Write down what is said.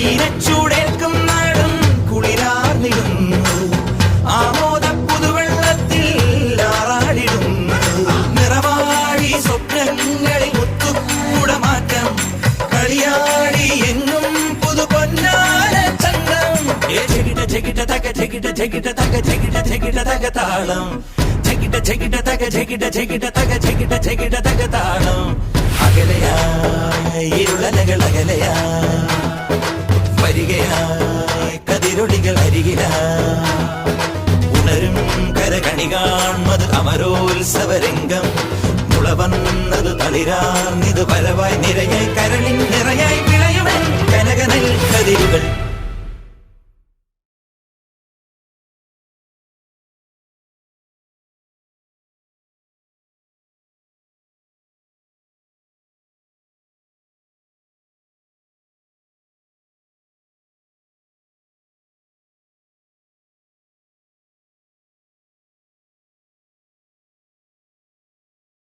ഈരച്ചൂടേൽക്കും നാടും കുളിരാർന്നിടുന്നു ആമോദ പുതുവെള്ളത്തിൽ ആറാടിടുന്നു നിറവാടി സ്വപ്നങ്ങളിൽ മുത്തുകൂടമാറ്റം കളിയാടി എങ്ങും പുതു പൊന്നാര ചന്തം ചെകിട തക ചെകിട ചെകിട തക ചെകിട ചെകിട തക താളം ചെകിട ചെകിട തക ചെകിട ചെകിട തക ചെകിട ചെകിട തക താളം അകലയായി ഇരുളലകൾ അകലയായി വരികയായി കതിരൊളികൾ അരികിലായി ഉണരും കരകണി കാൺമത് അമരോത്സവരംഗം മുളവന്നത് തളിരാർന്നിത് പരവായി നിരയായി കരളിൻ നിറയായി വിളയുവൻ കനകനൽ കതിരുകൾ